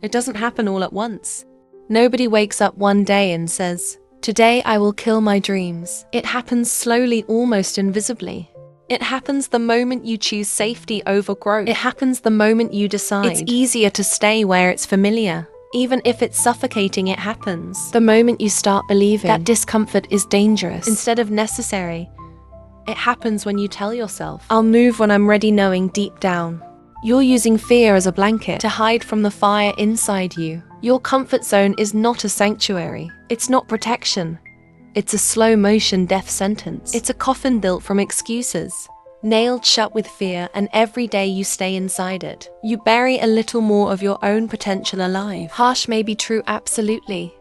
It doesn't happen all at once. Nobody wakes up one day and says, "Today I will kill my dreams." It happens slowly, almost invisibly. It happens the moment you choose safety over growth. It happens the moment you decide it's easier to stay where it's familiar. Even if it's suffocating, it happens the moment you start believing that discomfort is dangerous instead of necessary. It happens when you tell yourself, "I'll move when I'm ready," knowing deep down you're using fear as a blanket to hide from the fire inside you. Your comfort zone is not a sanctuary. It's not protection. It's a slow-motion death sentence. It's a coffin built from excuses, nailed shut with fear, and every day you stay inside it, you bury a little more of your own potential alive. Harsh may be true, absolutely.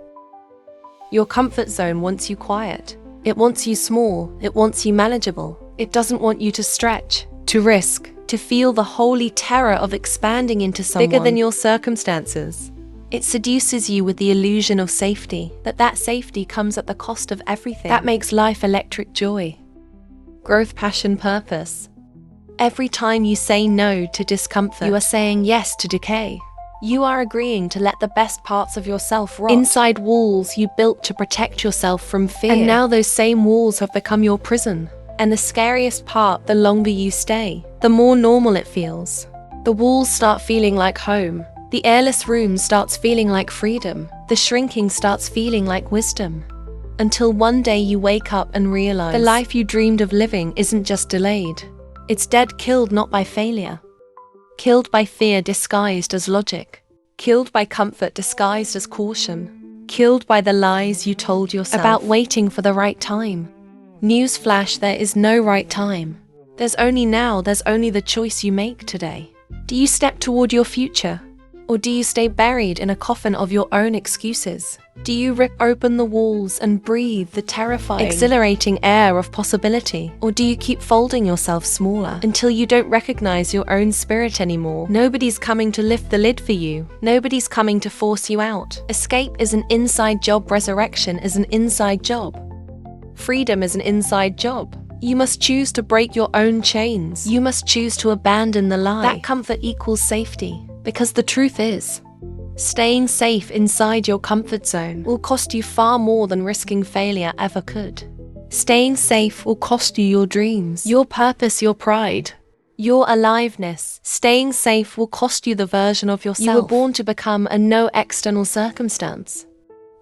Your comfort zone wants you quiet. It wants you small. It wants you manageable. It doesn't want you to stretch, to risk, to feel the holy terror of expanding into someone bigger than your circumstances. It seduces you with the illusion of safety, that safety comes at the cost of everything. That makes life electric joy, growth, passion, purpose. Every time you say no to discomfort, you are saying yes to decay. You are agreeing to let the best parts of yourself rot inside walls you built to protect yourself from fear. And now those same walls have become your prison. And the scariest part, the longer you stay, the more normal it feels. The walls start feeling like home. The airless room starts feeling like freedom. The shrinking starts feeling like wisdom. Until one day you wake up and realize the life you dreamed of living isn't just delayed. It's dead, killed not by failure. Killed by fear disguised as logic. Killed by comfort disguised as caution. Killed by the lies you told yourself about waiting for the right time. Newsflash, there is no right time. There's only now, there's only the choice you make today. Do you step toward your future? Or do you stay buried in a coffin of your own excuses? Do you rip open the walls and breathe the terrifying, exhilarating air of possibility? Or do you keep folding yourself smaller until you don't recognize your own spirit anymore? Nobody's coming to lift the lid for you. Nobody's coming to force you out. Escape is an inside job. Resurrection is an inside job. Freedom is an inside job. You must choose to break your own chains. You must choose to abandon the lie that comfort equals safety. Because the truth is, staying safe inside your comfort zone will cost you far more than risking failure ever could. Staying safe will cost you your dreams, your purpose, your pride, your aliveness. Staying safe will cost you the version of yourself you were born to become, and no external circumstance,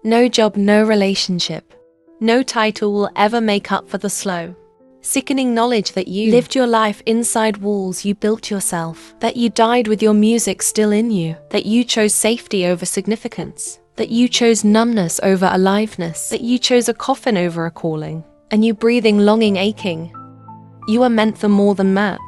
no job, no relationship, no title will ever make up for the slow, sickening knowledge that you lived your life inside walls you built yourself, that you died with your music still in you, that you chose safety over significance, that you chose numbness over aliveness, that you chose a coffin over a calling, and you breathing, longing, aching. You are meant for more than that.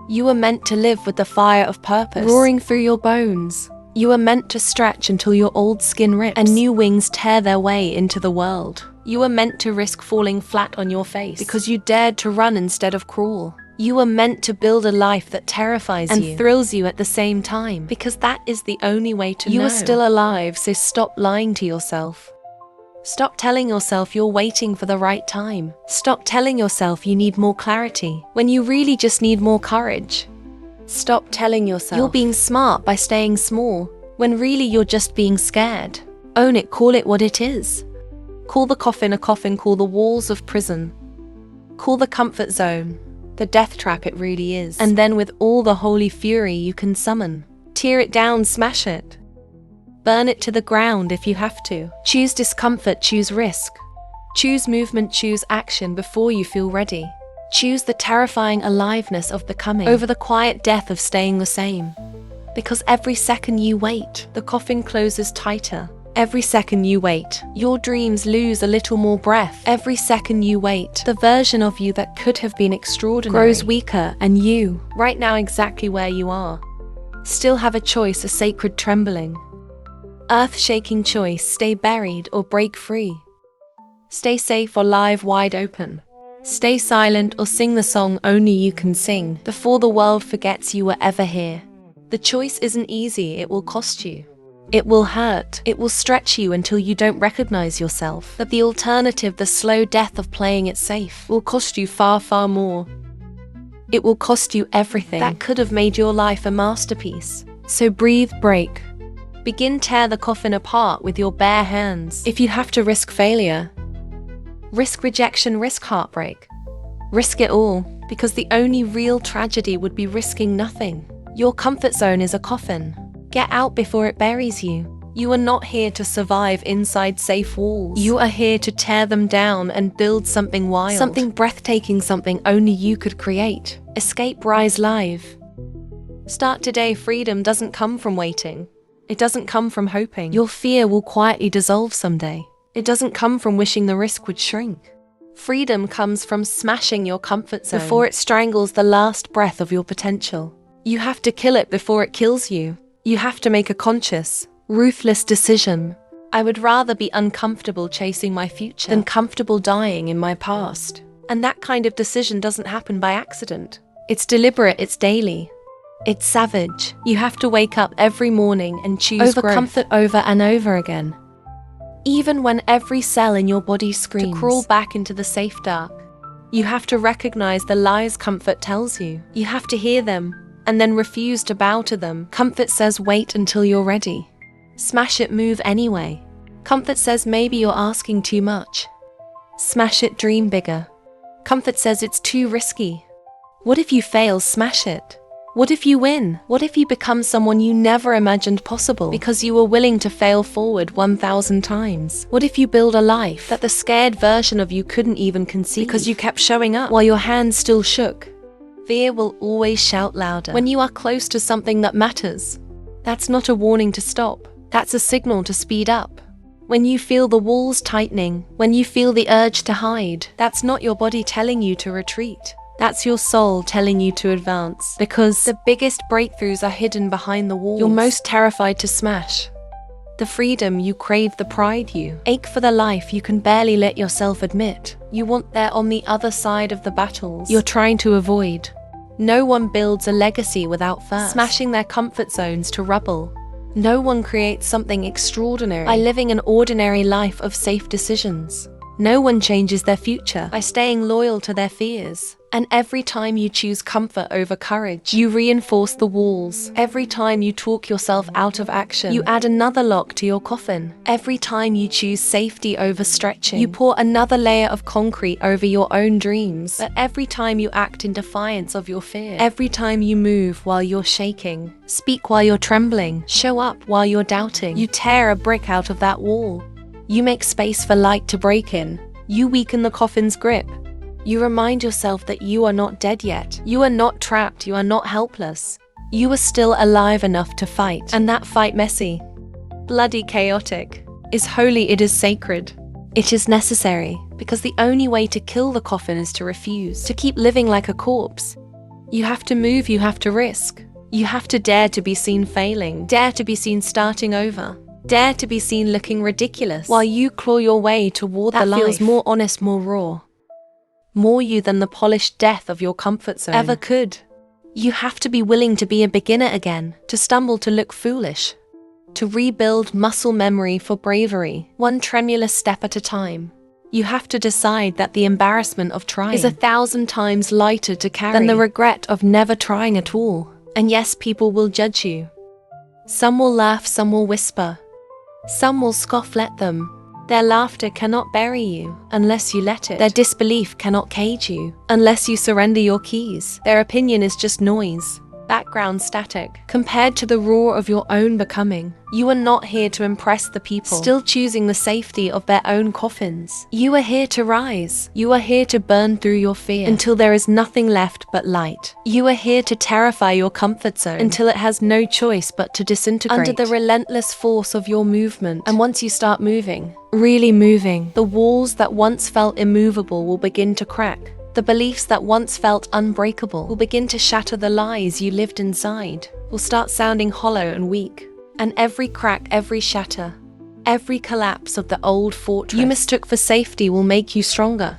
You are meant to live with the fire of purpose roaring through your bones. You are meant to stretch until your old skin rips and new wings tear their way into the world. You were meant to risk falling flat on your face because you dared to run instead of crawl. You were meant to build a life that terrifies you and thrills you at the same time, because that is the only way to know you are still alive. So stop lying to yourself. Stop telling yourself you're waiting for the right time. Stop telling yourself you need more clarity when you really just need more courage. Stop telling yourself you're being smart by staying small when really you're just being scared. Own it, call it what it is. Call the coffin a coffin, call the walls of prison. Call the comfort zone the death trap it really is. And then with all the holy fury you can summon, tear it down, smash it. Burn it to the ground if you have to. Choose discomfort, choose risk. Choose movement, choose action before you feel ready. Choose the terrifying aliveness of becoming over the quiet death of staying the same. Because every second you wait, the coffin closes tighter. Every second you wait, your dreams lose a little more breath. Every second you wait, the version of you that could have been extraordinary grows weaker, and you, right now exactly where you are, still have a choice, a sacred trembling, earth-shaking choice: stay buried or break free. Stay safe or live wide open. Stay silent or sing the song only you can sing before the world forgets you were ever here. The choice isn't easy, it will cost you. It will hurt, it will stretch you until you don't recognize yourself. But the alternative, the slow death of playing it safe, will cost you far, far more. It will cost you everything that could have made your life a masterpiece. So breathe, break. Begin tear the coffin apart with your bare hands. If you have to risk failure, risk rejection, risk heartbreak, risk it all, because the only real tragedy would be risking nothing. Your comfort zone is a coffin. Get out before it buries you. You are not here to survive inside safe walls. You are here to tear them down and build something wild. Something breathtaking, something only you could create. Escape, rise, live. Start today. Freedom doesn't come from waiting. It doesn't come from hoping. Your fear will quietly dissolve someday. It doesn't come from wishing the risk would shrink. Freedom comes from smashing your comfort zone before it strangles the last breath of your potential. You have to kill it before it kills you. You have to make a conscious, ruthless decision. I would rather be uncomfortable chasing my future than comfortable dying in my past. And that kind of decision doesn't happen by accident. It's deliberate, it's daily. It's savage. You have to wake up every morning and choose growth. Comfort over and over again. Even when every cell in your body screams to crawl back into the safe dark. You have to recognize the lies comfort tells you. You have to hear them and then refuse to bow to them. Comfort says wait until you're ready. Smash it, move anyway. Comfort says maybe you're asking too much. Smash it, dream bigger. Comfort says it's too risky. What if you fail? Smash it. What if you win? What if you become someone you never imagined possible because you were willing to fail forward 1,000 times? What if you build a life that the scared version of you couldn't even conceive because you kept showing up while your hands still shook? Fear will always shout louder when you are close to something that matters. That's not a warning to stop. That's a signal to speed up. When you feel the walls tightening, when you feel the urge to hide, that's not your body telling you to retreat. That's your soul telling you to advance. Because the biggest breakthroughs are hidden behind the walls you're most terrified to smash. The freedom you crave, the pride you ache for, the life you can barely let yourself admit you want there on the other side of the battles you're trying to avoid. No one builds a legacy without first smashing their comfort zones to rubble. No one creates something extraordinary by living an ordinary life of safe decisions. No one changes their future by staying loyal to their fears. And every time you choose comfort over courage, you reinforce the walls. Every time you talk yourself out of action, you add another lock to your coffin. Every time you choose safety over stretching, you pour another layer of concrete over your own dreams. But every time you act in defiance of your fear, every time you move while you're shaking, speak while you're trembling, show up while you're doubting, you tear a brick out of that wall. You make space for light to break in. You weaken the coffin's grip. You remind yourself that you are not dead yet. You are not trapped. You are not helpless. You are still alive enough to fight. And that fight, messy, bloody, chaotic, is holy. It is sacred. It is necessary, because the only way to kill the coffin is to refuse, to keep living like a corpse. You have to move. You have to risk. You have to dare to be seen failing. Dare to be seen starting over. Dare to be seen looking ridiculous while you claw your way toward the life that feels more honest, more raw. More you than the polished death of your comfort zone ever could. You have to be willing to be a beginner again, to stumble, to look foolish, to rebuild muscle memory for bravery, one tremulous step at a time. You have to decide that the embarrassment of trying is 1,000 times lighter to carry than the regret of never trying at all. And yes, people will judge you. Some will laugh, some will whisper. Some will scoff, let them. Their laughter cannot bury you unless you let it. Their disbelief cannot cage you unless you surrender your keys. Their opinion is just noise, background static, compared to the roar of your own becoming. You are not here to impress the people still choosing the safety of their own coffins. You are here to rise. You are here to burn through your fear until there is nothing left but light. You are here to terrify your comfort zone until it has no choice but to disintegrate under the relentless force of your movement. And once you start moving, really moving, the walls that once felt immovable will begin to crack. The beliefs that once felt unbreakable will begin to shatter. The lies you lived inside will start sounding hollow and weak. And every crack, every shatter, every collapse of the old fortress you mistook for safety will make you stronger,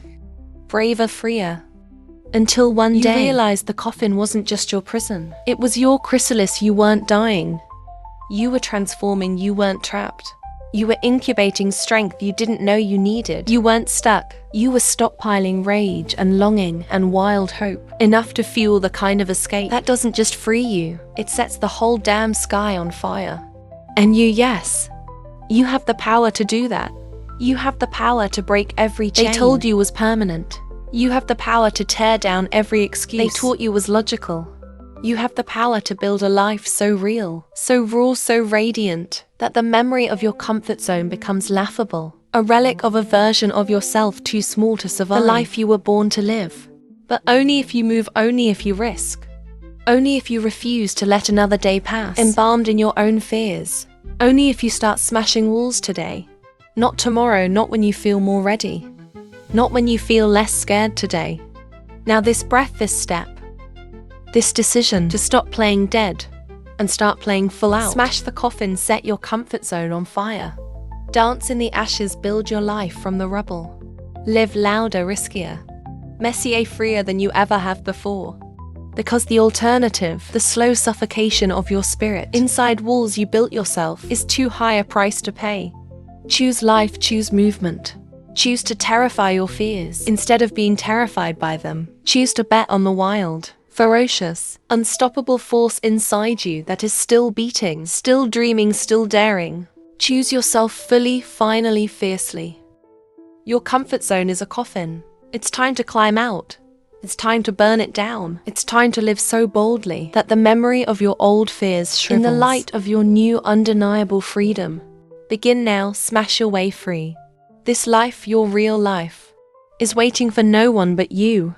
braver, freer. Until one day you realized the coffin wasn't just your prison. It was your chrysalis. You weren't dying. You were transforming. You weren't trapped. You were incubating strength you didn't know you needed. You weren't stuck. You were stockpiling rage and longing and wild hope, enough to fuel the kind of escape that doesn't just free you, it sets the whole damn sky on fire. And yes, you have the power to do that. You have the power to break every chain they told you was permanent. You have the power to tear down every excuse they taught you was logical. You have the power to build a life so real, so raw, so radiant, that the memory of your comfort zone becomes laughable, a relic of a version of yourself too small to survive the life you were born to live. But only if you move, only if you risk. Only if you refuse to let another day pass, embalmed in your own fears. Only if you start smashing walls today. Not tomorrow, not when you feel more ready. Not when you feel less scared today. Now this breath, this step, this decision to stop playing dead and start playing full out. Smash the coffin, set your comfort zone on fire. Dance in the ashes, build your life from the rubble. Live louder, riskier, messier, freer than you ever have before. Because the alternative, the slow suffocation of your spirit inside walls you built yourself, is too high a price to pay. Choose life, choose movement. Choose to terrify your fears instead of being terrified by them. Choose to bet on the wild, ferocious, unstoppable force inside you that is still beating, still dreaming, still daring. Choose yourself fully, finally, fiercely. Your comfort zone is a coffin. It's time to climb out. It's time to burn it down. It's time to live so boldly that the memory of your old fears shrivels in the light of your new undeniable freedom. Begin now, smash your way free. This life, your real life, is waiting for no one but you.